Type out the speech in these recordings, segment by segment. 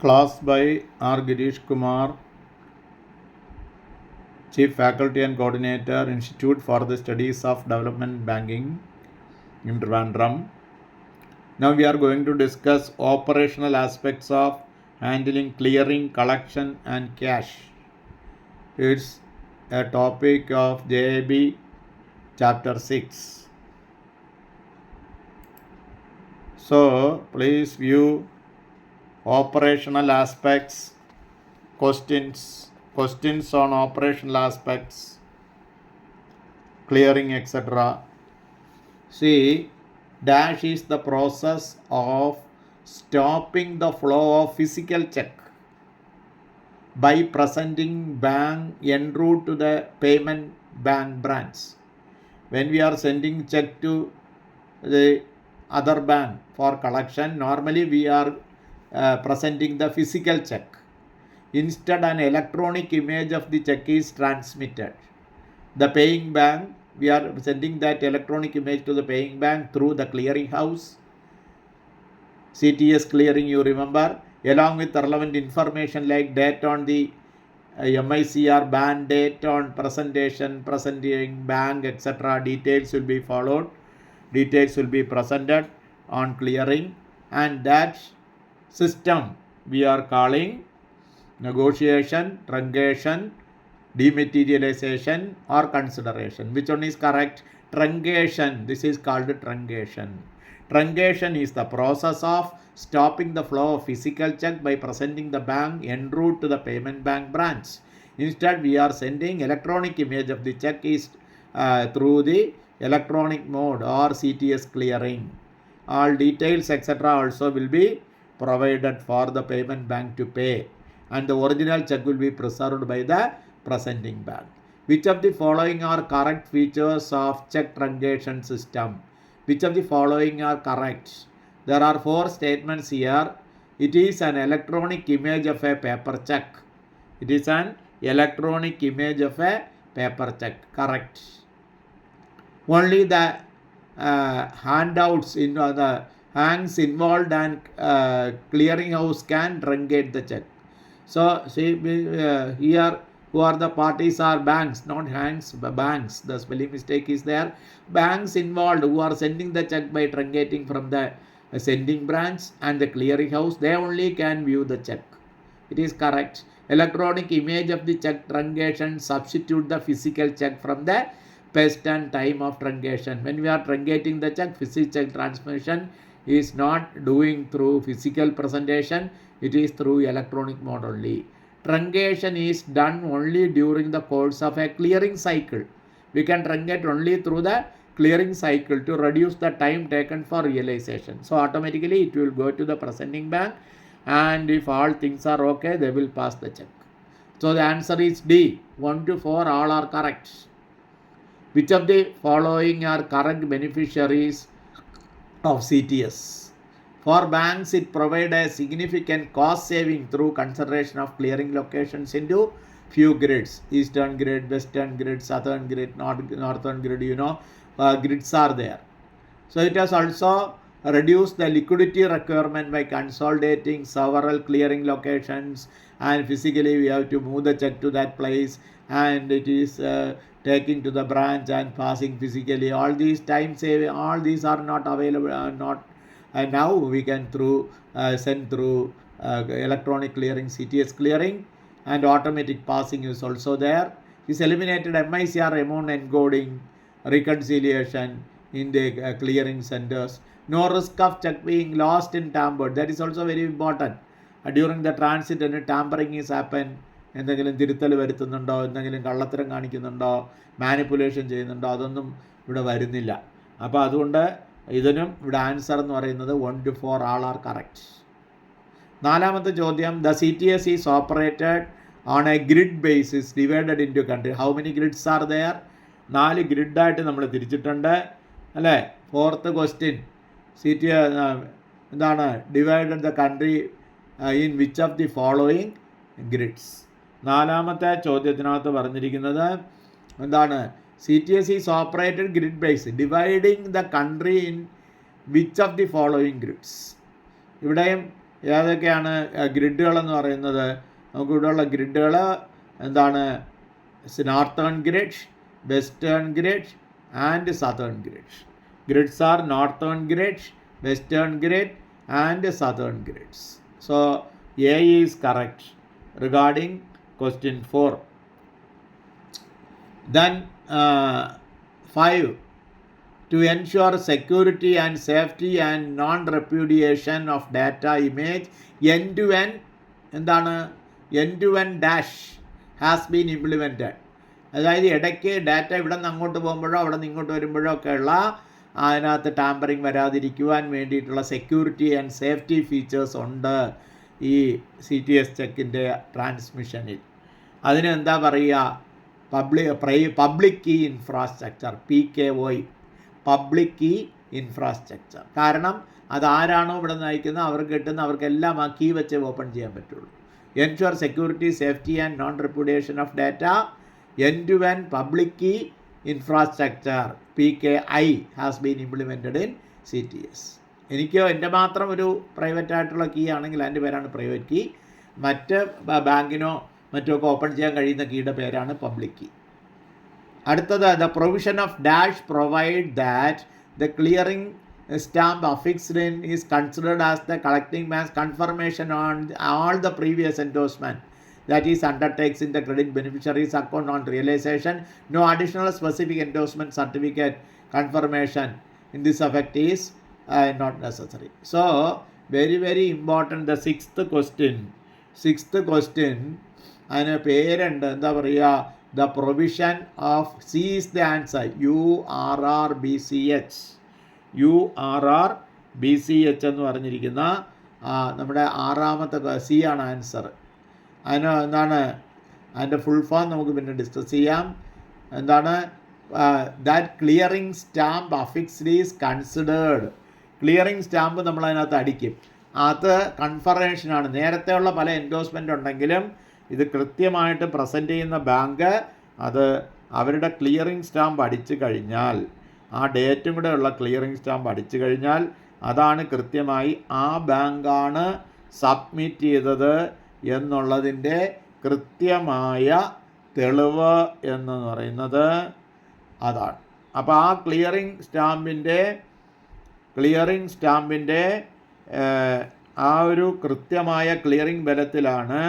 Class by R. Girish Kumar, Chief Faculty and Coordinator, Institute for the Studies of Development Banking in Trivandrum. Now we are going to discuss operational aspects of handling clearing, collection and cash. It's a topic of JAB chapter 6. So please view operational aspects, questions on operational aspects, clearing, etc. See, dash is the process of stopping the flow of physical check by presenting bank en route to the payment bank branch. When we are sending check to the other bank for collection, normally we are presenting the physical check. Instead, an electronic image of the check is transmitted. The paying bank, we are sending that electronic image to the paying bank through the clearing house. CTS clearing, you remember, along with relevant information like date on the MICR ban, date on presentation, presenting bank, etc. Details will be followed. Details will be presented on clearing, and that system we are calling negotiation, truncation, dematerialization or consideration. Which one is correct? Truncation. This is called truncation. Truncation is the process of stopping the flow of physical check by presenting the bank en route to the payment bank branch. Instead, we are sending electronic image of the check is through the electronic mode or CTS clearing. All details etc. also will be provided for the payment bank to pay, and the original check will be preserved by the presenting bank. Which of the following are correct features of check truncation system? Which of the following are correct? There are 4 statements here. It is an electronic image of a paper check. It is an electronic image of a paper check. Correct. Only the handouts in the hands involved and clearinghouse can truncate the check. So see here who are the parties are banks, not hands, banks. The spelling mistake is there. Banks involved who are sending the check by truncating from the sending branch and the clearinghouse, they only can view the check. It is correct. Electronic image of the check truncation substitute the physical check from the paste and time of truncation. When we are truncating the check, physical check transmission is not doing through physical presentation, it is through electronic mode only. Truncation is done only during the course of a clearing cycle. We can truncate only through the clearing cycle to reduce the time taken for realization. So automatically it will go to the presenting bank, and if all things are okay, they will pass the check. So the answer is D. 1 to 4 all are correct. Which of the following are correct beneficiaries of CTS? For banks, it provides a significant cost saving through consideration of clearing locations into few grids. Eastern grid, western grid, southern grid, northern grid, grids are there. So it has also reduced the liquidity requirement by consolidating several clearing locations, and physically we have to move the check to that place, and it is taking to the branch and passing physically. All these time saving, all these are not available, and now we can send through electronic clearing, CTS clearing, and automatic passing is also there. This eliminated MICR amount encoding, reconciliation in the clearing centers. No risk of check being lost and tampered. That is also very important. During the transit, tampering is happened. എന്തെങ്കിലും തിരുത്തൽ വരുത്തുന്നുണ്ടോ, എന്തെങ്കിലും കള്ളത്തരം കാണിക്കുന്നുണ്ടോ, manipulation ചെയ്യുന്നുണ്ടോ, അതൊന്നും ഇവിടെ വരുന്നില്ല. അപ്പോൾ അതുകൊണ്ട് ഇതിനും ഇവിടെ ആൻസർ എന്ന് പറയുന്നത് 1 to 4 all are correct. നാലാമത്തെ ചോദ്യം, the CTS is operated on a grid basis divided into country. How many grids are there? 4 ഗ്രിഡായിട്ട് നമ്മൾ തിരിച്ചിട്ടുണ്ട് അല്ലേ. 4th question, CTS എന്താണ്, divided the country in which of the following grids. നാലാമത്തെ ചോദ്യത്തിനകത്ത് പറഞ്ഞിരിക്കുന്നത് എന്താണ്, CTS is operated grid based, dividing the country in which of the following grids. ഇവിടെയും ഏതൊക്കെയാണ് ഗ്രിഡുകളെന്ന് പറയുന്നത്? നമുക്കിവിടെയുള്ള ഗ്രിഡുകൾ എന്താണ്? Northern grid, western grid and southern grid. Grids are northern grid, western grid and southern grids. So A is correct regarding question 4. Then 5. To ensure security and safety and non-repudiation of data image, end-to-end എന്താണ്? end-to-end dash has been implemented. അതായത് ഇടയ്ക്ക് data ഇവിടെ നിന്ന് അങ്ങോട്ട് പോകുമ്പോഴോ അവിടെ നിന്ന് ഇങ്ങോട്ട് വരുമ്പോഴോ ഒക്കെയുള്ള അതിനകത്ത് ടാമ്പറിങ് വരാതിരിക്കുവാൻ വേണ്ടിയിട്ടുള്ള സെക്യൂരിറ്റി ആൻഡ് സേഫ്റ്റി ഫീച്ചേഴ്സ് ഉണ്ട് ഈ CTS ചെക്കിൻ്റെ ട്രാൻസ്മിഷനിൽ. അതിന് എന്താ പറയുക? Public key infrastructure, PKI, public key infrastructure. കാരണം അതാരാണോ ഇവിടെ നയിക്കുന്നത് അവർക്ക് കിട്ടുന്ന അവർക്കെല്ലാം ആ കീ വെച്ച് ഓപ്പൺ ചെയ്യാൻ പറ്റുള്ളൂ. Ensure security, safety and non repudiation of data, end-to-end public key infrastructure PKI has been implemented in CTS. എനിക്കോ എൻ്റെ മാത്രം ഒരു പ്രൈവറ്റ് ആയിട്ടുള്ള കീ ആണെങ്കിൽ അതിൻ്റെ പേരാണ് പ്രൈവറ്റ് കീ. മറ്റ് ബാങ്കിനോ മറ്റോ ഒക്കെ ഓപ്പൺ ചെയ്യാൻ കഴിയുന്ന കീയുടെ പേരാണ് പബ്ലിക് കീ. അടുത്തത്, the provision of dash provide that the clearing stamp affixed in is considered as the collecting bank's confirmation on all the previous endorsement that is undertakes in the credit beneficiary's account on realization. No additional specific endorsement certificate confirmation in this effect is not necessary. So very very important. The sixth question അതിന് പേരുണ്ട്, എന്താ പറയുക? The provision of C is the answer, URRBCH. URRBCH എന്ന് പറഞ്ഞിരിക്കുന്ന നമ്മുടെ ആറാമത്തെ C ആണ് answer. അതിന് എന്താണ് അതിൻ്റെ ഫുൾ ഫോം നമുക്ക് പിന്നെ ഡിസ്കസ് ചെയ്യാം. എന്താണ്? That clearing stamp affixed is considered. Clearing stamp നമ്മളതിനകത്ത് അടിക്കും. അത് കൺഫർമേഷനാണ്. നേരത്തെയുള്ള പല എൻഡോഴ്സ്മെൻ്റ് ഉണ്ടെങ്കിലും ഇത് കൃത്യമായിട്ട് പ്രസൻറ്റ് ചെയ്യുന്ന ബാങ്ക് അത് അവരുടെ ക്ലിയറിംഗ് സ്റ്റാമ്പ് അടിച്ചു കഴിഞ്ഞാൽ, ആ ഡേറ്റും കൂടെ ഉള്ള ക്ലിയറിംഗ് സ്റ്റാമ്പ് അടിച്ചു കഴിഞ്ഞാൽ അതാണ് കൃത്യമായി ആ ബാങ്കാണ് സബ്മിറ്റ് ചെയ്തത് എന്നുള്ളതിൻ്റെ കൃത്യമായ തെളിവ് എന്ന് പറയുന്നത് അതാണ്. അപ്പോൾ ആ ക്ലിയറിംഗ് സ്റ്റാമ്പിൻ്റെ ആ ഒരു കൃത്യമായ ക്ലിയറിംഗ് ബലത്തിലാണ്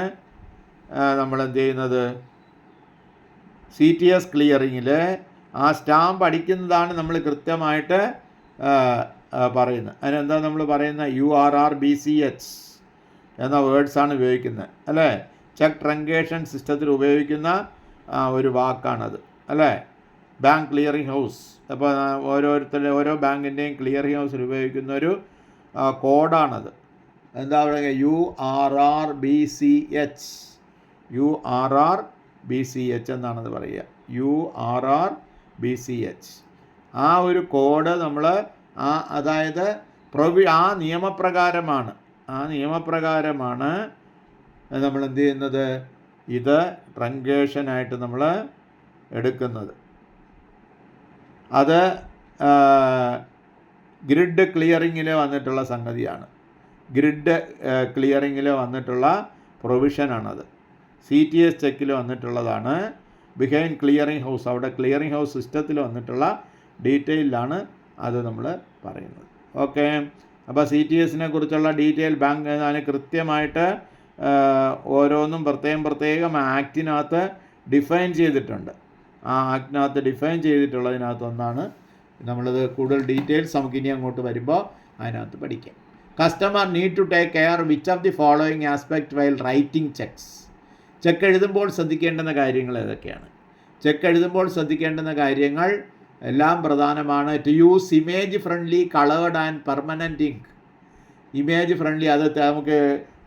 നമ്മൾ എന്ത് ചെയ്യുന്നത്? CTS ക്ലിയറിങ്ങിൽ ആ സ്റ്റാമ്പ് അടിക്കുന്നതാണ് നമ്മൾ കൃത്യമായിട്ട് പറയുന്നത്. അതിനെന്താ നമ്മൾ പറയുന്ന? URRBCH എന്ന വേർഡ്സാണ് ഉപയോഗിക്കുന്നത്, അല്ലേ? ചെക്ക് ട്രങ്കേഷൻ സിസ്റ്റത്തിൽ ഉപയോഗിക്കുന്ന ഒരു വാക്കാണത്, അല്ലേ? Bank clearing house. അപ്പോൾ ഓരോ ബാങ്കിൻ്റെയും ക്ലിയറിംഗ് ഹൗസിൽ ഉപയോഗിക്കുന്ന ഒരു കോഡാണത്. എന്താ പറയുക? URRBCH എന്നാണത് പറയുക. URRBCH. ആ ഒരു കോഡ് നമ്മൾ അതായത് ആ നിയമപ്രകാരമാണ് നമ്മൾ എന്ത് ചെയ്യുന്നത്? ഇത് ട്രങ്കേഷനായിട്ട് നമ്മൾ എടുക്കുന്നത്. അത് ഗ്രിഡ് ക്ലിയറിങ്ങിൽ വന്നിട്ടുള്ള സംഗതിയാണ്. ഗ്രിഡ് ക്ലിയറിങ്ങിൽ വന്നിട്ടുള്ള പ്രൊവിഷനാണത്. CTS ചെക്കിൽ വന്നിട്ടുള്ളതാണ്. ബിഹൈൻഡ് ക്ലിയറിംഗ് ഹൗസ്, അവിടെ ക്ലിയറിംഗ് ഹൗസ് സിസ്റ്റത്തിൽ വന്നിട്ടുള്ള ഡീറ്റെയിലാണ് അത് നമ്മൾ പറയുന്നത്. ഓക്കെ. അപ്പോൾ CTSനെ കുറിച്ചുള്ള ഡീറ്റെയിൽ ബാങ്ക് അതിന് കൃത്യമായിട്ട് ഓരോന്നും പ്രത്യേകം ആക്റ്റിനകത്ത് ഡിഫൈൻ ചെയ്തിട്ടുണ്ട്. ആ ആക്റ്റിനകത്ത് ഡിഫൈൻ ചെയ്തിട്ടുള്ളതിനകത്തൊന്നാണ് നമ്മളത്. കൂടുതൽ ഡീറ്റെയിൽസ് നമുക്കിനി അങ്ങോട്ട് വരുമ്പോൾ അതിനകത്ത് പഠിക്കാം. Customer need to take care which of the following aspect while writing cheques. Cheque എഴുതുമ്പോൾ ശ്രദ്ധിക്കേണ്ടുന്ന കാര്യങ്ങൾ ഏതൊക്കെയാണ്? ചെക്ക് എഴുതുമ്പോൾ ശ്രദ്ധിക്കേണ്ടുന്ന കാര്യങ്ങൾ എല്ലാം പ്രധാനമാണ്. To use image friendly coloured and permanent ink. Image friendly, അത് നമുക്ക്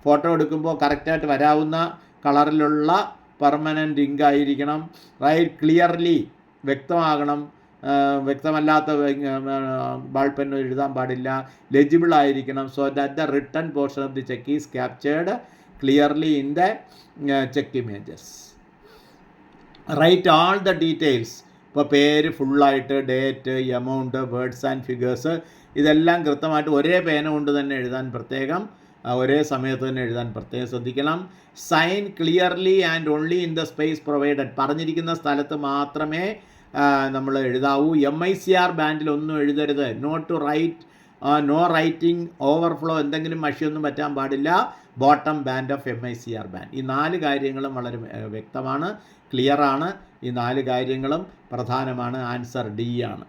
ഫോട്ടോ എടുക്കുമ്പോൾ കറക്റ്റായിട്ട് വരാവുന്ന കളറിലുള്ള പെർമനൻറ്റ് ഇങ്ക് ആയിരിക്കണം. റൈറ്റ് ക്ലിയർലി, വ്യക്തമാകണം. വ്യക്തമല്ലാത്ത ബോൾ പെൻ എഴുതാൻ പാടില്ല. ലെജിബിൾ ആയിരിക്കണം. So that the written portion of the cheque is captured clearly in the cheque images. Write all the details. ഇപ്പോൾ പേര് ഫുള്ളായിട്ട്, date, amount, words and figures, ഇതെല്ലാം കൃത്യമായിട്ട് ഒരേ പേന കൊണ്ട് തന്നെ എഴുതാൻ പ്രത്യേകം ഒരേ സമയത്ത് തന്നെ എഴുതാൻ പ്രത്യേകം ശ്രദ്ധിക്കണം. Sign clearly and only in the space provided, പറഞ്ഞിരിക്കുന്ന സ്ഥലത്ത് മാത്രമേ നമ്മൾ എഴുതാവൂ. MICR ബാൻഡിൽ ഒന്നും എഴുതരുത്. Not to write, no writing, overflow, എന്തെങ്കിലും മഷിയൊന്നും പറ്റാൻ പാടില്ല. Bottom band of MICR band. ഈ 4 കാര്യങ്ങളും വളരെ വ്യക്തമാണ്, ക്ലിയറാണ്. ഈ 4 കാര്യങ്ങളും പ്രധാനമാണ്. ആൻസർ D ആണ്.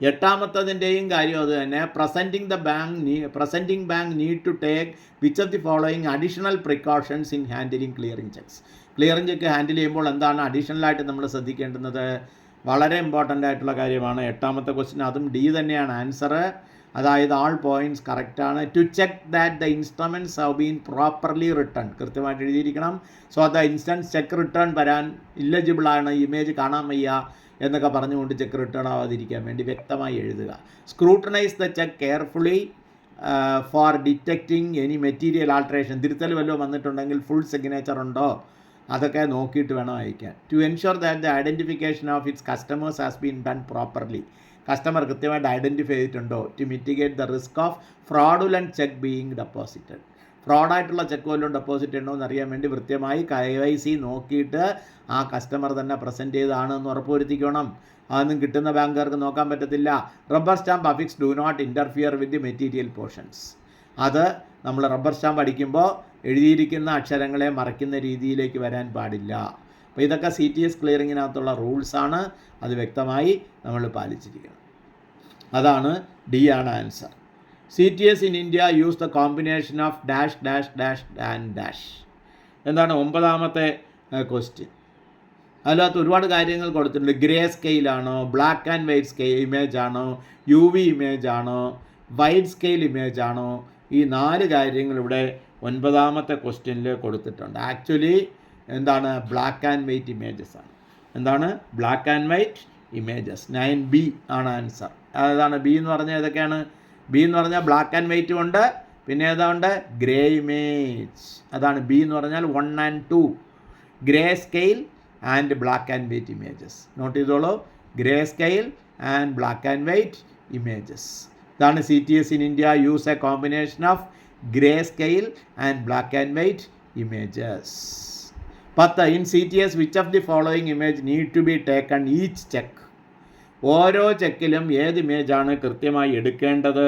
8ാമത്തതിൻ്റെയും കാര്യം അത് തന്നെ. Presenting bank need to take which of the following additional precautions in handling clearing cheques. Clearing cheque handle ചെയ്യുമ്പോൾ എന്താണ് അഡീഷണലായിട്ട് നമ്മൾ ശ്രദ്ധിക്കേണ്ടുന്നത്? വളരെ ഇമ്പോർട്ടൻ്റ് ആയിട്ടുള്ള കാര്യമാണ്. 8ാമത്തെ ക്വസ്റ്റ്യൻ, അതും D തന്നെയാണ് ആൻസർ. അതായത് ആൾ പോയിൻറ്റ്സ് കറക്റ്റാണ്. To check that the instruments have been properly written, കൃത്യമായിട്ട് എഴുതിയിരിക്കണം. So the instance cheque return വരാൻ ഇല്ലജിബിളാണ്, ഇമേജ് കാണാൻ വയ്യ എന്നൊക്കെ പറഞ്ഞുകൊണ്ട് ചെക്ക് റിട്ടേൺ ആവാതിരിക്കാൻ വേണ്ടി വ്യക്തമായി എഴുതുക. Scrutinise the cheque carefully for detecting any material alteration, തിരുത്തൽ വല്ലതും വന്നിട്ടുണ്ടെങ്കിൽ ഫുൾ സിഗ്നേച്ചർ ഉണ്ടോ അതൊക്കെ നോക്കിയിട്ട് വേണം അയക്കാൻ. To ensure that the identification of its customers has been done properly, customer കൃത്യമായിട്ട് ഐഡൻറ്റിഫൈ ചെയ്തിട്ടുണ്ടോ. To mitigate the risk of fraudulent cheque being deposited, ഫ്രോഡായിട്ടുള്ള ചെക്ക് വല്ലതും ഡെപ്പോസിറ്റ് ഉണ്ടോ എന്ന് അറിയാൻ വേണ്ടി കൃത്യമായി KYC നോക്കിയിട്ട് ആ കസ്റ്റമർ തന്നെ പ്രസൻറ്റ് ചെയ്തതാണെന്ന് ഉറപ്പുവരുത്തിക്കണം. അതൊന്നും കിട്ടുന്ന ബാങ്കുകാർക്ക് നോക്കാൻ പറ്റത്തില്ല. Rubber stamp affix do not interfere with the material portions, അത് നമ്മൾ റബ്ബർ സ്റ്റാമ്പ് അടിക്കുമ്പോൾ എഴുതിയിരിക്കുന്ന അക്ഷരങ്ങളെ മറയ്ക്കുന്ന രീതിയിലേക്ക് വരാൻ പാടില്ല. അപ്പോൾ ഇതൊക്കെ CTS ക്ലിയറിങ്ങിനകത്തുള്ള റൂൾസാണ്, അത് വ്യക്തമായി നമ്മൾ പാലിച്ചിരിക്കണം. അതാണ് D ആണ് answer. CTS in India use the combination of dash dash dash and dash. എന്താണ് 9ാമത്തെ ക്വസ്റ്റ്യൻ? അതിനകത്ത് ഒരുപാട് കാര്യങ്ങൾ കൊടുത്തിട്ടുണ്ട്. ഗ്രേ സ്കെയിലാണോ, ബ്ലാക്ക് ആൻഡ് വൈറ്റ് ഇമേജ് ആണോ, UV ഇമേജ് ആണോ, വൈറ്റ് സ്കെയിൽ ഇമേജ് ആണോ? ഈ 4 കാര്യങ്ങൾ ഇവിടെ 9ാമത്തെ ക്വസ്റ്റ്യനിൽ കൊടുത്തിട്ടുണ്ട്. ആക്ച്വലി എന്താണ്? ബ്ലാക്ക് ആൻഡ് വൈറ്റ് ഇമേജസ് ആണ്. എന്താണ്? Black and white images. 9B ആണ് ആൻസർ. അതാണ് B എന്ന് പറഞ്ഞാൽ ഏതൊക്കെയാണ്? B എന്ന് പറഞ്ഞാൽ ബ്ലാക്ക് ആൻഡ് വൈറ്റും ഉണ്ട്, പിന്നെ ഏതാണ്ട് ഗ്രേ ഇമേജ്. അതാണ് B എന്ന് പറഞ്ഞാൽ 1 and 2, grey scale and black and white images. Note ചെയ്തോളൂ, grey scale and black and white images. ഇതാണ് CTS in India use a combination of grey scale and black and white images. 10. In CTS which of the following image need to be taken each check? ഓരോ ചെക്കിലും ഏത് ഇമേജാണ് കൃത്യമായി എടുക്കേണ്ടത്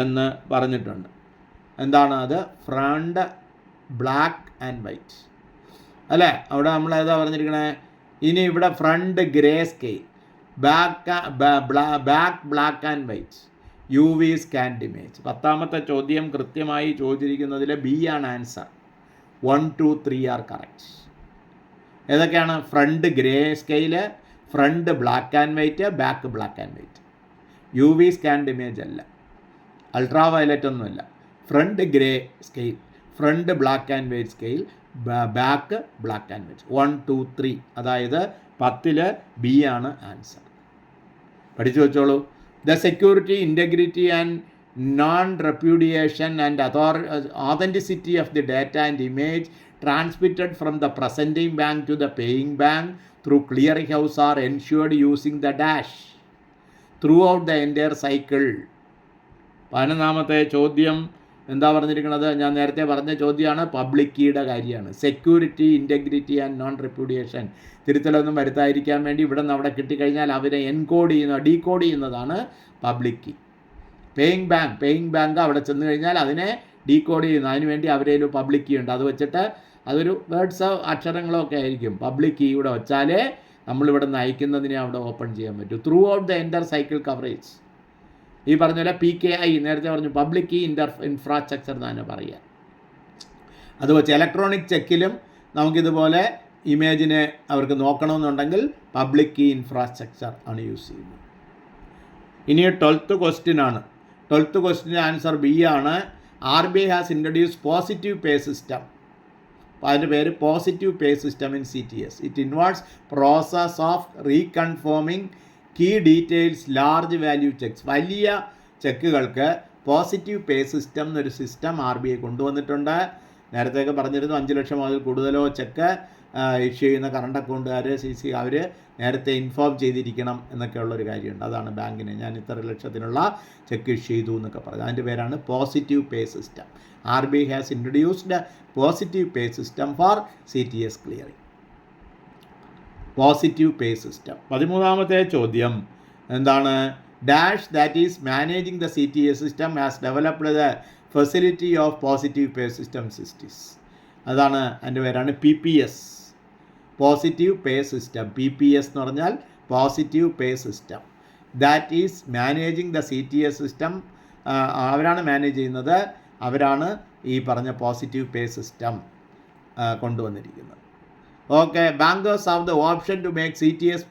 എന്ന് പറഞ്ഞിട്ടുണ്ട്. എന്താണ് അത്? Front black and white അല്ലേ? അവിടെ നമ്മൾ ഏതാ പറഞ്ഞിരിക്കണേ? ഇനി ഇവിടെ front grey scale, back black and white, UV scanned image. 10ാമത്തെ ചോദ്യം കൃത്യമായി ചോദിച്ചിരിക്കുന്നതിൽ B ആണ് ആൻസർ. 1, 2, 3 are correct. ഏതൊക്കെയാണ്? Front grey scale, front black and white, back black and white. UV scanned image അല്ല, അൾട്രാ വയലറ്റ് ഒന്നുമല്ല. Front grey scale, front black and white scale, back black and white. 1, 2, 3. അതായത് 10ൽ B ആണ് answer. പഠിച്ചു വെച്ചോളൂ. The security, integrity and non repudiation and authenticity of the data and image transmitted from the presenting bank to the paying bank through clearing house are ensured using the dash throughout the entire cycle. 11ാമത്തെ ചോദ്യം എന്താ പറഞ്ഞിരിക്കുന്നത്? ഞാൻ നേരത്തെ പറഞ്ഞ ചോദ്യമാണ്, public കീയുടെ കാര്യമാണ്. Security, integrity and non repudiation, തിരുത്തലൊന്നും വരുത്താതിരിക്കാൻ വേണ്ടി ഇവിടെ നിന്ന് അവിടെ കിട്ടിക്കഴിഞ്ഞാൽ അവരെ ഡീകോഡ് ചെയ്യുന്നതാണ് പബ്ലിക് കീ. പേയിങ് ബാങ്ക് അവിടെ ചെന്ന് കഴിഞ്ഞാൽ അതിനെ ഡീകോഡ് ചെയ്യുന്നു. അതിനുവേണ്ടി അവരെ ഒരു പബ്ലിക് കീ ഉണ്ട്. അത് വെച്ചിട്ട് അതൊരു വേർഡ്സോ അക്ഷരങ്ങളോ ഒക്കെ ആയിരിക്കും. പബ്ലിക് കീ ഇവിടെ വെച്ചാലേ നമ്മളിവിടെ നിന്ന് അയക്കുന്നതിനെ അവിടെ ഓപ്പൺ ചെയ്യാൻ പറ്റൂ. Through out the enter cycle coverage. ഈ പറഞ്ഞ പോലെ PKI നേരത്തെ പറഞ്ഞു, പബ്ലിക് കീ ഇൻഫ്രാസ്ട്രക്ചർ എന്നാണ് പറയുക. അത് വെച്ച് ഇലക്ട്രോണിക് ചെക്കിലും നമുക്കിതുപോലെ ഇമേജിനെ അവർക്ക് നോക്കണമെന്നുണ്ടെങ്കിൽ പബ്ലിക് കീ ഇൻഫ്രാസ്ട്രക്ചർ ആണ് യൂസ് ചെയ്യുന്നത്. ഇനി 12th ക്വസ്റ്റ്യൻ ആണ്. 12th ക്വസ്റ്റ്യൻ്റെ ആൻസർ B ആണ്. RBI has introduce positive pay system. അതിൻ്റെ പേര് positive pay system in CTS. It involves process of reconfirming key details large value cheques. വലിയ ചെക്കുകൾക്ക് പോസിറ്റീവ് പേ സിസ്റ്റം എന്നൊരു സിസ്റ്റം RBI കൊണ്ടുവന്നിട്ടുണ്ട്. നേരത്തെയൊക്കെ പറഞ്ഞിരുന്നു 5 ലക്ഷം മുതൽ കൂടുതലോ ചെക്ക് ഇഷ്യൂ ചെയ്യുന്ന കറണ്ട് അക്കൗണ്ടുകാർ അവർ നേരത്തെ ഇൻഫോം ചെയ്തിരിക്കണം എന്നൊക്കെയുള്ളൊരു കാര്യമുണ്ട്. അതാണ് ബാങ്കിന് ഞാൻ ഇത്ര ലക്ഷത്തിനുള്ള ചെക്ക് ഇഷ്യൂ ചെയ്തു എന്നൊക്കെ പറയുന്നത്. അതിൻ്റെ പേരാണ് positive pay system. RBI has introduced positive pay system for CTS clearing. Positive pay system. 13ാമത്തെ ചോദ്യം എന്താണ്? Dash that is managing the CTS system has developed the facility of positive pay system systems. അതാണ് അതിൻ്റെ പേരാണ് PPS, positive pay system. PPS എന്ന് പറഞ്ഞാൽ positive pay system. That is managing the CTS system. അവരാണ് manage ചെയ്യുന്നത്, അവരാണ് ഈ പറഞ്ഞ പോസിറ്റീവ് പേ സിസ്റ്റം കൊണ്ടുവന്നിരിക്കുന്നത്. Okay, bankers have the option to make CTS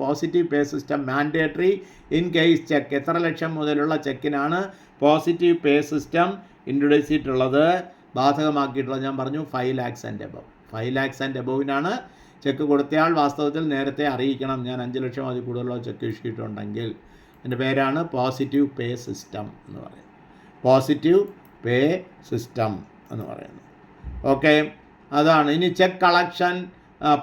positive pay system mandatory in case cheque. എത്ര ലക്ഷം മുതലുള്ള ചെക്കിനാണ് പോസിറ്റീവ് പേ സിസ്റ്റം ഇൻട്രൊഡ്യൂസ് ചെയ്തിട്ടുള്ളത്, ബാധകമാക്കിയിട്ടുള്ളത്? ഞാൻ പറഞ്ഞു 5 lakhs and above. 5 lakhs and aboveനാണ് check കൊടുത്തയാൾ വാസ്തവത്തിൽ നേരത്തെ അറിയിക്കണം, ഞാൻ 5 ലക്ഷം അതിൽ കൂടുതലുള്ള ചെക്ക് ഇഷ്ടിയിട്ടുണ്ടെങ്കിൽ. എൻ്റെ പേരാണ് പോസിറ്റീവ് പേ സിസ്റ്റം എന്ന് പറയുന്നത്. പോസിറ്റീവ് പേ സിസ്റ്റം എന്ന് പറയുന്നത്. ഓക്കെ, അതാണ്. ഇനി cheque collection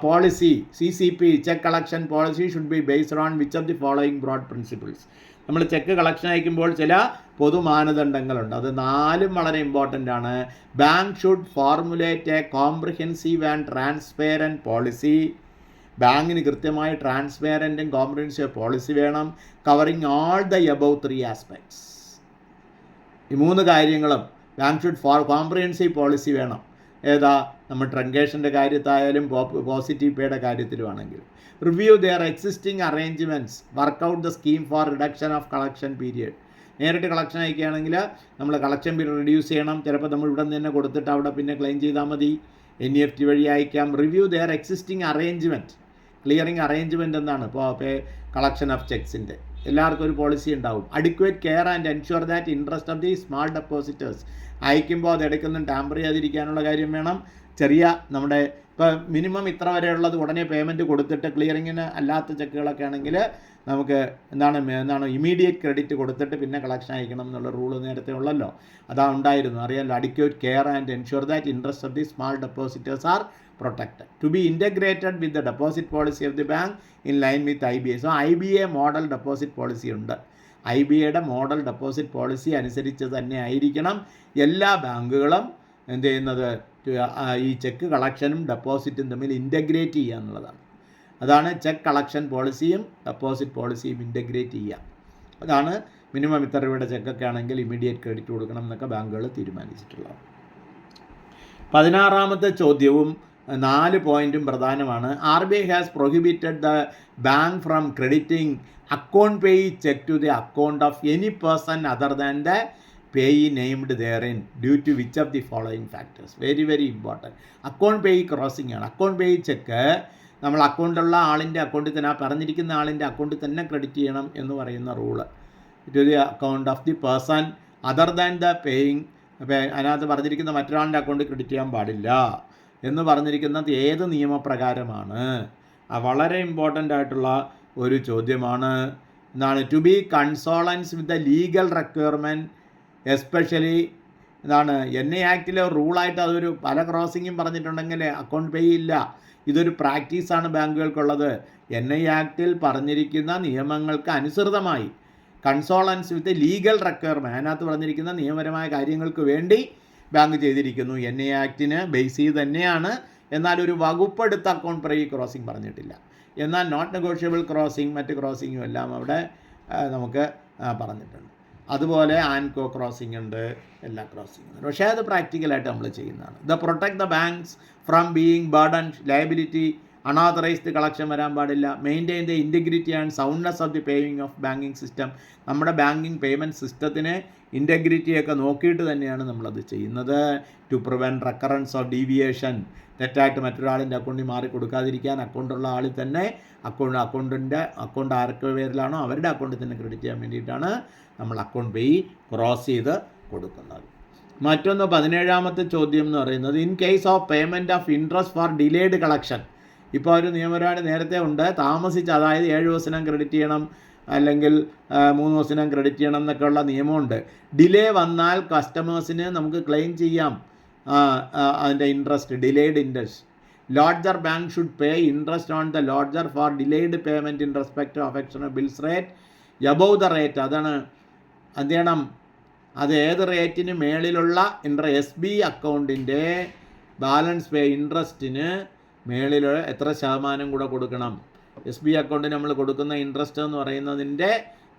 policy, CCP, cheque collection policy should be based on which of the following broad principles. നമ്മൾ ചെക്ക് കളക്ഷൻ അയക്കുമ്പോൾ ചില പൊതു മാനദണ്ഡങ്ങളുണ്ട്, അത് 4 വളരെ ഇമ്പോർട്ടൻ്റ് ആണ്. Bank should formulate a comprehensive and transparent policy. ബാങ്കിന് കൃത്യമായി ട്രാൻസ്പെയറൻറ്റും കോംപ്രിഹെൻസീവ് പോളിസി വേണം, covering all the above 3 aspects. ഈ 3 കാര്യങ്ങളും ബാങ്ക് ഷുഡ് കോംപ്രിഹെൻസീവ് പോളിസി വേണം. ഏതാ? നമ്മൾ ട്രങ്കേഷൻ്റെ കാര്യത്തായാലും പോസിറ്റീവ് പേയുടെ കാര്യത്തിലുമാണെങ്കിൽ. Review their existing arrangements, work out the scheme for reduction of collection period. നേരിട്ട് കളക്ഷൻ അയക്കുകയാണെങ്കിൽ നമ്മൾ കളക്ഷൻ പീരിയഡ് റിഡ്യൂസ് ചെയ്യണം. ചിലപ്പോൾ നമ്മൾ ഇവിടെ നിന്ന് തന്നെ കൊടുത്തിട്ട് അവിടെ പിന്നെ ക്ലെയിം ചെയ്താൽ മതി. NEFT വഴി അയക്കാം. Review their existing arrangement. Clearing arrangement എന്താണ്? ഇപ്പോൾ കളക്ഷൻ ഓഫ് ചെക്സിൻ്റെ എല്ലാവർക്കും ഒരു പോളിസി ഉണ്ടാവും. Adequate care and ensure that interest of the small depositors. അയക്കുമ്പോൾ അത് എടുക്കുന്ന ടാമ്പർ ചെയ്യാതിരിക്കാനുള്ള കാര്യം വേണം. ചെറിയ നമ്മുടെ ഇപ്പോൾ മിനിമം ഇത്ര വരെയുള്ളത് ഉടനെ പേയ്മെൻറ്റ് കൊടുത്തിട്ട് ക്ലിയറിങ്ങിന് അല്ലാത്ത ചെക്കുകളൊക്കെ ആണെങ്കിൽ നമുക്ക് എന്താണ് ഇമീഡിയറ്റ് ക്രെഡിറ്റ് കൊടുത്തിട്ട് പിന്നെ കളക്ഷൻ അയക്കണം എന്നുള്ള റൂള് നേരത്തെ ഉള്ളല്ലോ, അതാ ഉണ്ടായിരുന്നു, അറിയാമല്ലോ. Adequate care and ensure that interest of the small depositors are protected. To be integrated with the deposit policy of the bank in line with IBA. So IBA model deposit policy ഉണ്ട്. IBAയുടെ model deposit policy അനുസരിച്ച് തന്നെ ആയിരിക്കണം എല്ലാ ബാങ്കുകളും എന്ത് ചെയ്യുന്നത്, ഈ ചെക്ക് കളക്ഷനും ഡെപ്പോസിറ്റും തമ്മിൽ ഇൻറ്റഗ്രേറ്റ് ചെയ്യുക എന്നുള്ളതാണ്. അതാണ് ചെക്ക് കളക്ഷൻ പോളിസിയും ഡെപ്പോസിറ്റ് പോളിസിയും ഇൻറ്റഗ്രേറ്റ് ചെയ്യുക. അതാണ് മിനിമം ഇത്ര രൂപയുടെ ചെക്കൊക്കെ ആണെങ്കിൽ ഇമ്മീഡിയറ്റ് ക്രെഡിറ്റ് കൊടുക്കണം എന്നൊക്കെ ബാങ്കുകൾ തീരുമാനിച്ചിട്ടുള്ളത്. 16ാമത്തെ ചോദ്യവും 4 പോയിൻറ്റും പ്രധാനമാണ്. RBI has prohibited the bank from crediting account payee cheque to the account of any person other than the payee named therein due to which of the following factors. Very very important. Account payee crossing ആണ്. Account payee cheque നമ്മൾ അക്കൗണ്ടുള്ള ആളിൻ്റെ അക്കൗണ്ടിൽ തന്നെ, ആ പറഞ്ഞിരിക്കുന്ന ആളിൻ്റെ അക്കൗണ്ടിൽ തന്നെ ക്രെഡിറ്റ് ചെയ്യണം എന്ന് പറയുന്ന rule. To the account of the person other than the paying. അപ്പോൾ അതിനകത്ത് പറഞ്ഞിരിക്കുന്ന മറ്റൊരാളുടെ അക്കൗണ്ടിൽ ക്രെഡിറ്റ് ചെയ്യാൻ പാടില്ല എന്ന് പറഞ്ഞിരിക്കുന്നത് ഏത് നിയമപ്രകാരമാണ്? വളരെ ഇമ്പോർട്ടൻ്റ് ആയിട്ടുള്ള ഒരു ചോദ്യമാണ്. എന്താണ്? To be consonance with the legal requirement, especially എന്താണ് NI ആക്ടിലെ റൂളായിട്ട് അതൊരു പല ക്രോസിങ്ങും പറഞ്ഞിട്ടുണ്ടെങ്കിൽ അക്കൗണ്ട് പേ ഇല്ല. ഇതൊരു പ്രാക്ടീസാണ് ബാങ്കുകൾക്കുള്ളത്. NI ആക്ടിൽ പറഞ്ഞിരിക്കുന്ന നിയമങ്ങൾക്ക് അനുസൃതമായി കൺസോളൻസ് വിത്ത് ലീഗൽ റിക്വയർമെൻറ്റ്, അതിനകത്ത് പറഞ്ഞിരിക്കുന്ന നിയമപരമായ കാര്യങ്ങൾക്ക് വേണ്ടി ബാങ്ക് ചെയ്തിരിക്കുന്നു. NI ആക്ടിന് ബേസ് ചെയ്ത് തന്നെയാണ്. എന്നാൽ ഒരു വകുപ്പെടുത്ത അക്കൗണ്ട് പേ ക്രോസിംഗ് പറഞ്ഞിട്ടില്ല. എന്നാൽ നോട്ട് നെഗോഷ്യബിൾ ക്രോസിംഗ്, മറ്റ് ക്രോസിങ്ങും എല്ലാം അവിടെ നമുക്ക് പറഞ്ഞിട്ടുണ്ട്. അതുപോലെ ആൻകോ ക്രോസിംഗ് ഉണ്ട്, എല്ലാ ക്രോസിംഗും ഉണ്ട്. പക്ഷേ അത് പ്രാക്ടിക്കലായിട്ട് നമ്മൾ ചെയ്യുന്നതാണ്. The protect the banks from being burden, liability, unauthorised collection വരാൻ പാടില്ല. Maintain the integrity and soundness of the paying of banking system. നമ്മുടെ ബാങ്കിങ് പേയ്മെൻറ്റ് സിസ്റ്റത്തിന് ഇൻറ്റഗ്രിറ്റിയൊക്കെ നോക്കിയിട്ട് തന്നെയാണ് നമ്മളത് ചെയ്യുന്നത്. To prevent recurrence of deviation, തെറ്റായിട്ട് മറ്റൊരാളിൻ്റെ അക്കൗണ്ടിൽ മാറി കൊടുക്കാതിരിക്കാൻ അക്കൗണ്ടുള്ള ആളിൽ തന്നെ അക്കൗണ്ട് ആർക്ക് പേരിലാണോ അവരുടെ അക്കൗണ്ടിൽ തന്നെ ക്രെഡിറ്റ് ചെയ്യാൻ വേണ്ടിയിട്ടാണ് നമ്മൾ അക്കൗണ്ട് പേ ക്രോസ് ചെയ്ത് കൊടുക്കുന്നത്. മറ്റൊന്ന് 17ാമത്തെ ചോദ്യം എന്ന് പറയുന്നത്, in case of payment of interest four delayed collection. ഇപ്പോൾ ഒരു നിയമപരമായിട്ട് നേരത്തെ ഉണ്ട്, താമസിച്ച്, അതായത് 7 ദിവസം ക്രെഡിറ്റ് ചെയ്യണം അല്ലെങ്കിൽ 3 ദിവസം ക്രെഡിറ്റ് ചെയ്യണം എന്നൊക്കെയുള്ള നിയമമുണ്ട്. ഡിലേ വന്നാൽ കസ്റ്റമേഴ്സിന് നമുക്ക് ക്ലെയിം ചെയ്യാം. അതിൻ്റെ interest, delayed interest. Larger bank should pay interest on the larger for delayed payment in respect to affectionate bills rate above the rate. അതാണ് എന്ത് ചെയ്യണം, അത് ഏത് റേറ്റിന് മേളിലുള്ള എസ് ബി അക്കൗണ്ടിൻ്റെ ബാലൻസ് പേ ഇൻട്രസ്റ്റിന് മേളിൽ എത്ര ശതമാനം കൂടെ കൊടുക്കണം. എസ് ബി അക്കൗണ്ടിന് നമ്മൾ കൊടുക്കുന്ന ഇൻട്രസ്റ്റ് എന്ന് പറയുന്നതിൻ്റെ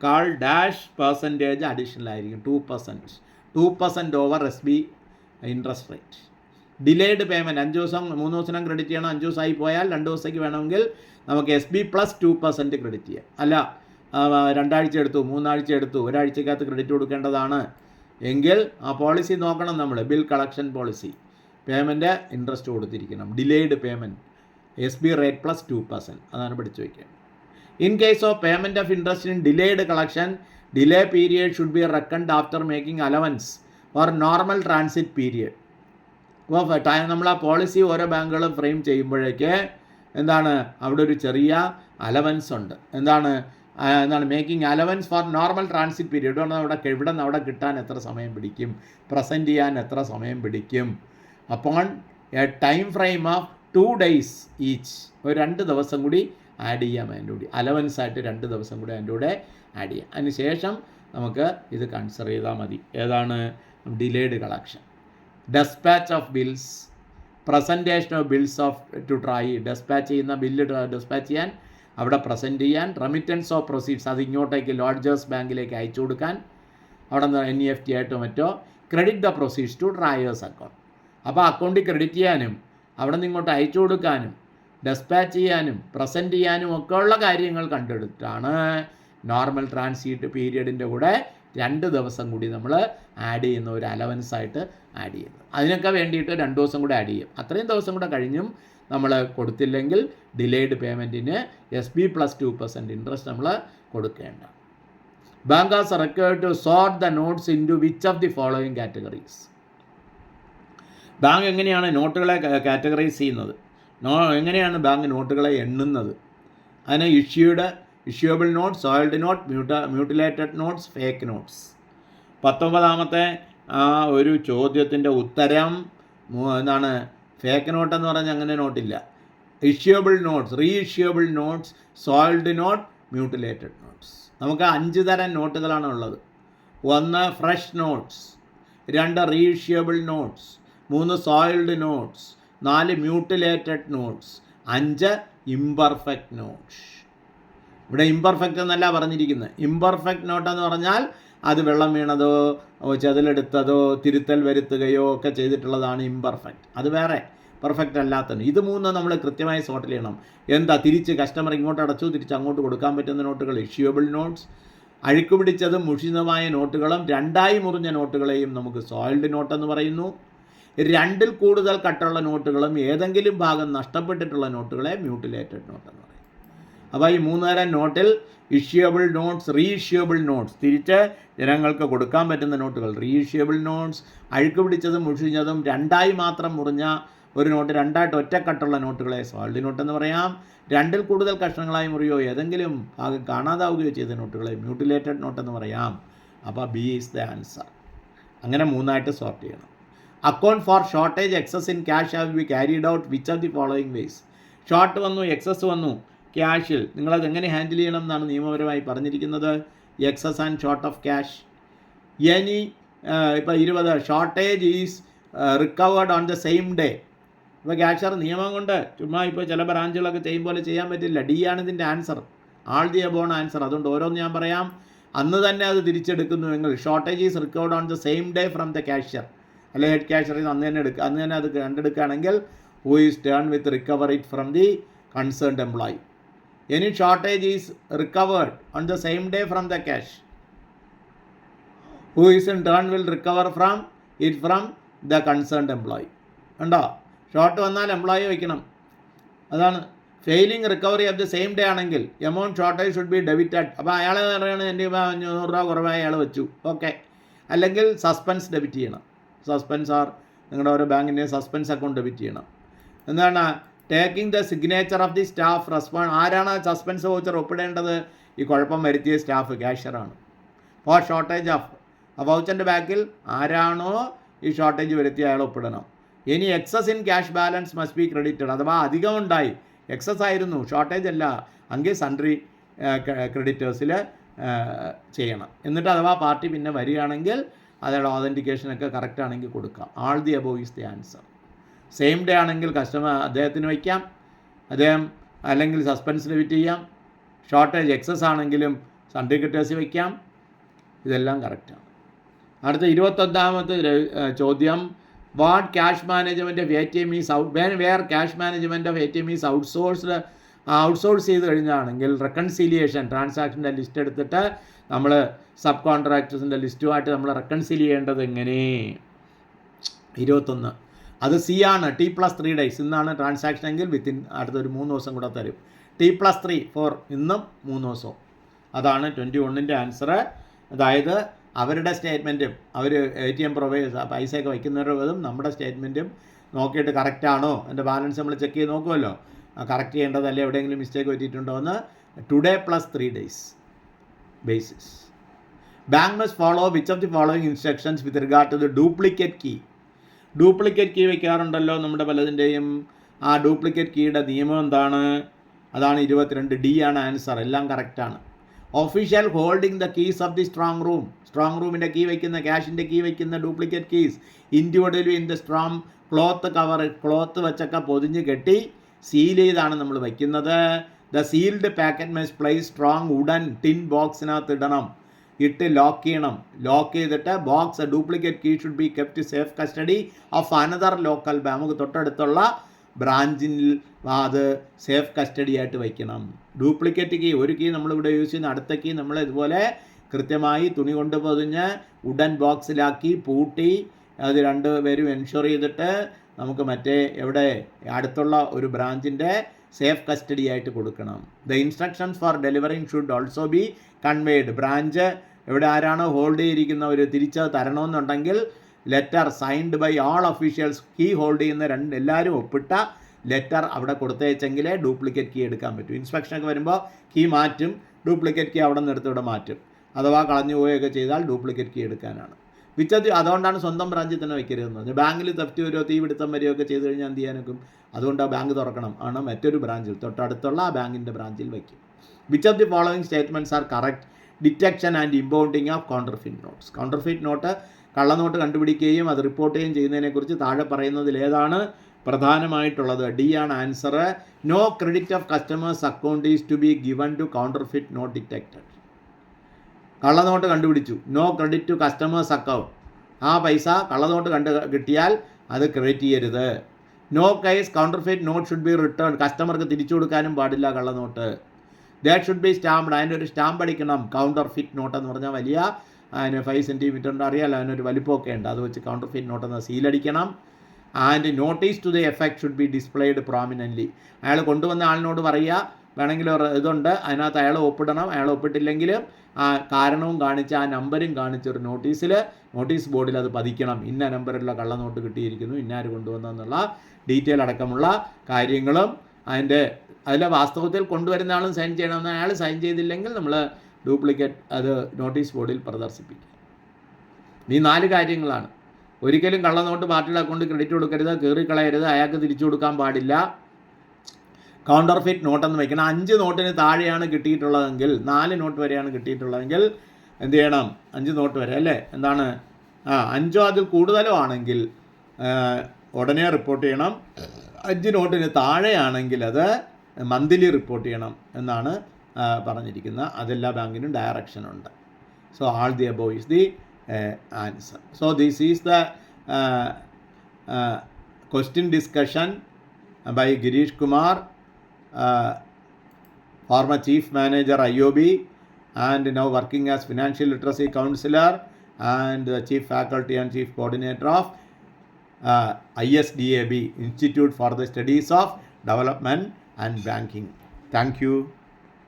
% അഡീഷണൽ ആയിരിക്കും. 2% over S B interest rate. Delayed payment 5 ദിവസം 3 ദിവസം ക്രെഡിറ്റ് ചെയ്യണം. 5 ദിവസമായി പോയാൽ 2 ദിവസത്തേക്ക് വേണമെങ്കിൽ നമുക്ക് എസ് ബി പ്ലസ് 2% ക്രെഡിറ്റ് ചെയ്യാം. അല്ല 2 ആഴ്ച എടുത്തു, 3 ആഴ്ച എടുത്തു, ഒരാഴ്ചക്കകത്ത് ക്രെഡിറ്റ് കൊടുക്കേണ്ടതാണ് എങ്കിൽ ആ പോളിസി നോക്കണം നമ്മൾ. Bill collection policy payment interest കൊടുത്തിരിക്കണം. Delayed payment S B rate plus 2%, അതാണ് പഠിച്ചു വയ്ക്കുക. In case of payment of interest in delayed collection, delay period should be reckoned after making allowance for normal transit period. അപ്പോൾ നമ്മൾ ആ policy ഓരോ ബാങ്കുകളും frame ചെയ്യുമ്പോഴേക്ക് എന്താണ്, അവിടെ ഒരു ചെറിയ അലവൻസ് ഉണ്ട്. എന്താണ് making allowance for normal transit period. ഇവിടെ നിന്ന് അവിടെ കിട്ടാൻ എത്ര സമയം പിടിക്കും, പ്രസൻറ്റ് ചെയ്യാൻ എത്ര സമയം പിടിക്കും. അപ്പോൾ A time frame of 2 days each, ഒരു 2 ദിവസം കൂടി ആഡ് ചെയ്യാം അതിൻ്റെ കൂടി. അലവൻസായിട്ട് 2 ദിവസം കൂടി അതിൻ്റെ കൂടെ ആഡ് ചെയ്യാം. അതിന് ശേഷം നമുക്ക് ഇത് കൺസിഡർ ചെയ്താൽ മതി. ഏതാണ് delayed collection. Despatch of bills, presentation of bills of to try, despatch ചെയ്യുന്ന ബില്ല് ഡെസ്പാച്ച് ചെയ്യാൻ, അവിടെ പ്രസൻറ്റ് ചെയ്യാൻ. റെമിറ്റൻസ് ഓഫ് പ്രൊസീഡ്സ്, അത് ഇങ്ങോട്ടേക്ക് ലോഡ്ജേഴ്സ് ബാങ്കിലേക്ക് അയച്ചു കൊടുക്കാൻ, അവിടെ നിന്ന് NEFT ആയിട്ടോ മറ്റോ. Credit the proceeds to drawers account, അപ്പോൾ അക്കൗണ്ടിൽ ക്രെഡിറ്റ് ചെയ്യാനും അവിടെ നിന്ന് ഇങ്ങോട്ട് അയച്ചു കൊടുക്കാനും ഡെസ്പാച്ച് ചെയ്യാനും പ്രസൻറ്റ് ചെയ്യാനും ഒക്കെ ഉള്ള കാര്യങ്ങൾ കണ്ടെടുത്തിട്ടാണ് നോർമൽ ട്രാൻസിറ്റ് പീരിയഡിൻ്റെ കൂടെ 2 ദിവസം കൂടി നമ്മൾ ആഡ് ചെയ്യുന്ന ഒരു അലവൻസായിട്ട് ആഡ് ചെയ്യുന്നു. അതിനൊക്കെ വേണ്ടിയിട്ട് 2 ദിവസം കൂടെ ആഡ് ചെയ്യും. അത്രയും ദിവസം കൂടെ കഴിഞ്ഞും നമ്മൾ കൊടുത്തില്ലെങ്കിൽ ഡിലേഡ് പേയ്മെൻറ്റിന് എസ് ബി പ്ലസ് 2% ഇൻട്രസ്റ്റ് നമ്മൾ കൊടുക്കേണ്ട. Bank has required to sort the notes into which of the following categories. Bank എങ്ങനെയാണ് നോട്ടുകളെ കാറ്റഗറൈസ് ചെയ്യുന്നത്, എങ്ങനെയാണ് ബാങ്ക് നോട്ടുകളെ എണ്ണുന്നത്? അതിന് issuable notes, soiled note, mutilated notes, fake notes. 19ാമത്തെ ആ ഒരു ചോദ്യത്തിൻ്റെ ഉത്തരം എന്താണ്? ഫേക്ക് നോട്ട് എന്ന് പറഞ്ഞാൽ അങ്ങനെ നോട്ടില്ല. Issuable notes, reissuable notes, soiled note, mutilated notes. നമുക്ക് 5 തരം നോട്ടുകളാണ് ഉള്ളത്. 1 fresh notes, 2 reissuable notes, 3 soiled notes, 4 mutilated notes, 5 imperfect notes. ഇവിടെ ഇംപെർഫെക്റ്റ് എന്നല്ല പറഞ്ഞിരിക്കുന്നത്. ഇംപെർഫെക്റ്റ് നോട്ടെന്ന് പറഞ്ഞാൽ അത് വെള്ളം വീണതോ ചെതിലെടുത്തതോ തിരുത്തൽ വരുത്തുകയോ ഒക്കെ ചെയ്തിട്ടുള്ളതാണ് ഇംപെർഫെക്റ്റ്. അത് വേറെ, പെർഫെക്റ്റ് അല്ലാത്തത്. ഇത് 3 നമ്മൾ കൃത്യമായി സോർട്ട് ചെയ്യണം. എന്താ? തിരിച്ച് കസ്റ്റമർ ഇങ്ങോട്ട് അടച്ചു, തിരിച്ച് അങ്ങോട്ട് കൊടുക്കാൻ പറ്റുന്ന നോട്ടുകൾ ഇഷ്യൂബിൾ നോട്ട്സ്, അഴുക്ക് പിടിച്ചതും മുഷിതമായ നോട്ടുകളും 2ആയി മുറിഞ്ഞ നോട്ടുകളെയും നമുക്ക് സോയിൽഡ് നോട്ടെന്ന് പറയുന്നു. 2ൽ കൂടുതൽ കട്ടുള്ള നോട്ടുകളും ഏതെങ്കിലും ഭാഗം നഷ്ടപ്പെട്ടിട്ടുള്ള നോട്ടുകളെ മ്യൂട്ടിലേറ്റഡ് നോട്ടെന്ന് പറയും. അപ്പോൾ ഈ 3 തരം നോട്ടിൽ ഇഷ്യൂബിൾ നോട്ട്സ്, റീഇഷ്യൂബിൾ നോട്ട്സ്, തിരിച്ച് ജനങ്ങൾക്ക് കൊടുക്കാൻ പറ്റുന്ന നോട്ടുകൾ റീഇഷ്യൂബിൾ നോട്ട്സ്, അഴുക്ക് പിടിച്ചതും മുഷിഞ്ഞതും 2ആയി മാത്രം മുറിഞ്ഞ ഒരു നോട്ട്, 2ആയിട്ട് ഒറ്റക്കെട്ടുള്ള നോട്ടുകളെ സോയിൽഡ് നോട്ടെന്ന് പറയാം. 2ൽ കൂടുതൽ കഷ്ണങ്ങളായി മുറിയോ ഏതെങ്കിലും ഭാഗം കാണാതാവുകയോ ചെയ്ത നോട്ടുകളെ മ്യൂട്ടിലേറ്റഡ് നോട്ടെന്ന് പറയാം. അപ്പോൾ B ഈസ് ദ ആൻസർ. അങ്ങനെ 3ആയിട്ട് സോർട്ട് ചെയ്യണം. Account for shortage excess in cash have be carried out which of the following ways. Short വന്നു, എക്സസ് വന്നു ക്യാഷിൽ, നിങ്ങളത് എങ്ങനെ ഹാൻഡിൽ ചെയ്യണം എന്നാണ് നിയമപരമായി പറഞ്ഞിരിക്കുന്നത്. Excess and short of cash. ഇനി ഇപ്പോൾ 20 shortage is recovered on the same day. ഇപ്പോൾ ക്യാഷ്യർ നിയമം കൊണ്ട് ചുമ്മാ ഇപ്പോൾ ചില ബ്രാഞ്ചുകളൊക്കെ ചെയ്യും പോലെ ചെയ്യാൻ പറ്റില്ല. D ആണ് ഇതിൻ്റെ answer, all the above answer. അതുകൊണ്ട് ഓരോന്ന് ഞാൻ പറയാം. അന്ന് തന്നെ അത് തിരിച്ചെടുക്കുന്നുവെങ്കിൽ shortage is recovered on the same day from the cashier, അല്ലെങ്കിൽ ഹെഡ് ക്യാഷ്യറിൽ അന്ന് തന്നെ അത് കണ്ടെടുക്കുകയാണെങ്കിൽ who is turn with recover it from the concerned employee. Any shortage is recovered on the same day from the cash, who is in turn will recover from the concerned employee. ഉണ്ടോ? Short വന്നാൽ employee വയ്ക്കണം. അതാണ് failing recovery of the same day ആണെങ്കിൽ amount shortage should be debited. അപ്പോൾ അയാൾ പറയുകയാണ് എൻ്റെ 500 രൂപ കുറവായി അയാൾ വെച്ചു, ഓക്കെ. അല്ലെങ്കിൽ സസ്പെൻസ് ഡെബിറ്റ് ചെയ്യണം. സസ്പെൻസ് നിങ്ങളുടെ ഓരോ ബാങ്കിൻ്റെ സസ്പെൻസ് അക്കൗണ്ട് ഡെബിറ്റ് ചെയ്യണം. എന്താണ്? Taking the signature of the staff respond. ആരാണ് സസ്പെൻസ് വൗച്ചർ ഒപ്പിടേണ്ടത്? ഈ കുഴപ്പം വരുത്തിയ സ്റ്റാഫ്, ക്യാഷ്യറാണ്. ഫോർ ഷോർട്ടേജ് ഓഫ് ആ വൗച്ചറിൻ്റെ ബാക്കിൽ ആരാണോ ഈ ഷോർട്ടേജ് വരുത്തിയ അയാൾ ഒപ്പിടണം. ഇനി excess in cash balance must be credited, അഥവാ അധികം ഉണ്ടായി, എക്സസ് ആയിരുന്നു, ഷോർട്ടേജ് അല്ല, എങ്കിൽ സൺട്രി ക്രെഡിറ്റേഴ്സിൽ ചെയ്യണം. എന്നിട്ട് അഥവാ പാർട്ടി പിന്നെ വരികയാണെങ്കിൽ അതയുടെ ഓതൻറ്റിക്കേഷനൊക്കെ കറക്റ്റ് ആണെങ്കിൽ കൊടുക്കാം. ആൾ the above is the answer. Same day ആണെങ്കിൽ കസ്റ്റമർ അദ്ദേഹത്തിന് വയ്ക്കാം, അദ്ദേഹം അല്ലെങ്കിൽ സസ്പെൻസിൽ വിറ്റ് ചെയ്യാം. ഷോർട്ടേജ് എക്സസ് ആണെങ്കിലും സൺട്രി ക്രെഡിറ്റേഴ്സ് വയ്ക്കാം. ഇതെല്ലാം കറക്റ്റാണ്. അടുത്ത 21ാമത്തെ ചോദ്യം, what cash management of ATM is wear cash management of ATM is outsource ചെയ്ത് കഴിഞ്ഞാണെങ്കിൽ റെക്കൺസീലിയേഷൻ, ട്രാൻസാക്ഷൻ്റെ ലിസ്റ്റ് എടുത്തിട്ട് നമ്മൾ സബ് കോൺട്രാക്ടേഴ്സിൻ്റെ ലിസ്റ്റുമായിട്ട് നമ്മൾ റെക്കൺസീൽ ചെയ്യേണ്ടത് എങ്ങനെ? 21 അത് C ആണ്. T+3 days. ഇന്നാണ് ട്രാൻസാക്ഷൻ എങ്കിൽ വിത്തിൻ അടുത്തൊരു 3 ദിവസം കൂടെ തരും. T+3 ഫോർ ഇന്നും 3 ദിവസവും. അതാണ് 21ൻ്റെ ആൻസർ. അതായത് അവരുടെ സ്റ്റേറ്റ്മെൻറ്റും അവർ ATM പ്രൊവൈഡേഴ്സ് പൈസയൊക്കെ വയ്ക്കുന്നവരും നമ്മുടെ സ്റ്റേറ്റ്മെൻറ്റും നോക്കിയിട്ട് കറക്റ്റാണോ, എൻ്റെ ബാലൻസ് നമ്മൾ ചെക്ക് ചെയ്ത് നോക്കുമല്ലോ, കറക്റ്റ് ചെയ്യേണ്ടതല്ലേ, എവിടെയെങ്കിലും മിസ്റ്റേക്ക് പറ്റിയിട്ടുണ്ടോ എന്ന്. Today +3 days basis. Bank must follow which of the following instructions with regard to the duplicate key. Duplicate key വയ്ക്കാറുണ്ടല്ലോ നമ്മുടെ പലതിൻ്റെയും. ആ ഡ്യൂപ്ലിക്കേറ്റ് കീയുടെ നിയമം എന്താണ്? അതാണ് 22D ആണ് ആൻസർ. എല്ലാം കറക്റ്റാണ്. Official holding the keys of the strong room. Strong റൂമിൻ്റെ കീ വയ്ക്കുന്ന, ക്യാഷിൻ്റെ കീ വയ്ക്കുന്ന duplicate keys individually in the strong cloth cover, cloth വെച്ചൊക്കെ പൊതിഞ്ഞ് കെട്ടി സീൽ ചെയ്താണ് നമ്മൾ വയ്ക്കുന്നത്. The sealed packet must place strong wooden tin ബോക്സിനകത്ത് ഇടണം, ഇട്ട് ലോക്ക് ചെയ്യണം. ലോക്ക് ചെയ്തിട്ട് box duplicate key should be kept safe custody of another local bank. നമുക്ക് തൊട്ടടുത്തുള്ള ബ്രാഞ്ചിൽ അത് സേഫ് കസ്റ്റഡി ആയിട്ട് വയ്ക്കണം. ഡ്യൂപ്ലിക്കേറ്റ് കീ, ഒരു കീ നമ്മളിവിടെ യൂസ് ചെയ്യുന്ന, അടുത്ത കീ നമ്മൾ ഇതുപോലെ കൃത്യമായി തുണി കൊണ്ട് പൊതിഞ്ഞ് വുഡൻ ബോക്സിലാക്കി പൂട്ടി അത് രണ്ടുപേരും എൻഷുർ ചെയ്തിട്ട് നമുക്ക് മറ്റേ എവിടെ അടുത്തുള്ള ഒരു ബ്രാഞ്ചിൻ്റെ സേഫ് കസ്റ്റഡി ആയിട്ട് കൊടുക്കണം. The instructions for delivering should also be conveyed. Branch എവിടെ ആരാണോ ഹോൾഡ് ചെയ്തിരിക്കുന്നവർ തിരിച്ചത് തരണമെന്നുണ്ടെങ്കിൽ letter signed by all officials, key hold ചെയ്യുന്ന എല്ലാവരും ഒപ്പിട്ട ലെറ്റർ അവിടെ കൊടുത്തയച്ചെങ്കിലേ ഡ്യൂപ്ലിക്കേറ്റ് കീ എടുക്കാൻ പറ്റും. ഇൻസ്പെക്ഷനൊക്കെ വരുമ്പോൾ കീ മാറ്റും, ഡ്യൂപ്ലിക്കേറ്റ് കീ അവിടെ നിന്ന് എടുത്ത് ഇവിടെ മാറ്റും. അഥവാ കളഞ്ഞു പോവുകയൊക്കെ ചെയ്താൽ ഡ്യൂപ്ലിക്കേറ്റ് കീ എടുക്കാനാണ്. അതുകൊണ്ടാണ് സ്വന്തം ബ്രാഞ്ചിൽ തന്നെ വയ്ക്കരുതെന്ന് പറഞ്ഞത്. ബാങ്കിൽ തെഫ്റ്റ് വരുമോ, തീപിടുത്തം വരികയൊക്കെ ചെയ്ത് കഴിഞ്ഞാൽ എന്ത് ചെയ്യാനൊക്കും? അതുകൊണ്ട് ആ ബാങ്ക് തുറക്കണം, ആണ് മറ്റൊരു ബ്രാഞ്ചിൽ, തൊട്ടടുത്തുള്ള ആ ബാങ്കിൻ്റെ ബ്രാഞ്ചിൽ വയ്ക്കും. Which of the following statements are correct? Detection and impounding of counterfeit notes. Counterfeit note, കള്ളനോട്ട് കണ്ടുപിടിക്കുകയും അത് റിപ്പോർട്ട് ചെയ്യുകയും ചെയ്യുന്നതിനെക്കുറിച്ച് താഴെ പറയുന്നതിൽ ഏതാണ് പ്രധാനമായിട്ടുള്ളത്? D ആണ് answer. No credit of customers account is to be given to counterfeit note detected. കള്ളനോട്ട് കണ്ടുപിടിച്ചു, no credit to customers account. ആ പൈസ കള്ളനോട്ട് കിട്ടിയാൽ അത് ക്രെഡിറ്റ് ചെയ്യരുത്. No case counterfeit note should be return. കസ്റ്റമർക്ക് തിരിച്ചു കൊടുക്കാനും പാടില്ല കള്ളനോട്ട്. That should be stamped. അതിൻ്റെ ഒരു സ്റ്റാമ്പ് അടിക്കണം. കൗണ്ടർഫിറ്റ് നോട്ട് എന്ന് പറഞ്ഞാൽ വലിയ, അതിന് 5 സെൻറ്റിമീറ്ററിൻ്റെ അറിയാമല്ലോ, അതിനൊരു വലിപ്പമൊക്കെ ഉണ്ട്, അത് വെച്ച് കൗണ്ടർഫിറ്റ് നോട്ട് എന്ന സീലടിക്കണം. And notice to the effect should be displayed prominently. അയാൾ കൊണ്ടുവന്ന ആളിനോട് പറയുക, വേണമെങ്കിൽ ഇതുണ്ട്, അതിനകത്ത് അയാൾ ഒപ്പിടണം. അയാൾ ഒപ്പിട്ടില്ലെങ്കിൽ ആ കാരണവും കാണിച്ച് ആ നമ്പരും കാണിച്ചൊരു നോട്ടീസ് ബോർഡിൽ അത് പതിക്കണം. ഇന്ന നമ്പറുള്ള കള്ളനോട്ട് കിട്ടിയിരിക്കുന്നു, ഇന്നാര് കൊണ്ടുവന്നെന്നുള്ള ഡീറ്റെയിൽ അടക്കമുള്ള കാര്യങ്ങളും അതിലെ വാസ്തവത്തിൽ കൊണ്ടുവരുന്ന ആളും സൈൻ ചെയ്യണമെന്ന്. അയാൾ സൈൻ ചെയ്തില്ലെങ്കിൽ നമ്മൾ ഡ്യൂപ്ലിക്കേറ്റ് അത് നോട്ടീസ് ബോർഡിൽ പ്രദർശിപ്പിക്കുക. ഈ 4 കാര്യങ്ങളാണ്. ഒരിക്കലും കള്ളനോട്ട് പാർട്ടിയുടെ അക്കൗണ്ട് ക്രെഡിറ്റ് കൊടുക്കരുത്, കീറിക്കളയരുത്, അയാൾക്ക് തിരിച്ചു കൊടുക്കാൻ പാടില്ല. കൗണ്ടർഫിറ്റ് നോട്ടെന്ന് വയ്ക്കണം. 5 നോട്ടിന് താഴെയാണ് കിട്ടിയിട്ടുള്ളതെങ്കിൽ, 4 നോട്ട് വരെയാണ് കിട്ടിയിട്ടുള്ളതെങ്കിൽ എന്ത് ചെയ്യണം? 5 നോട്ട് വരെ അല്ലേ, എന്താണ് 5 അതിൽ കൂടുതലോ ആണെങ്കിൽ ഉടനെ റിപ്പോർട്ട് ചെയ്യണം. 5 നോട്ടിന് താഴെയാണെങ്കിൽ അത് മന്ത്ലി റിപ്പോർട്ട് ചെയ്യണം എന്നാണ് പറഞ്ഞിരിക്കുന്നത്. അതെല്ലാ ബാങ്കിനും ഡയറക്ഷനുണ്ട്. So all the above is the answer. So this is the question discussion by Girish Kumar, former Chief Manager IOB and now working as Financial Literacy Counselor and the Chief Faculty and Chief Coordinator of ISDAB, Institute for the Studies of Development and Banking. Thank you.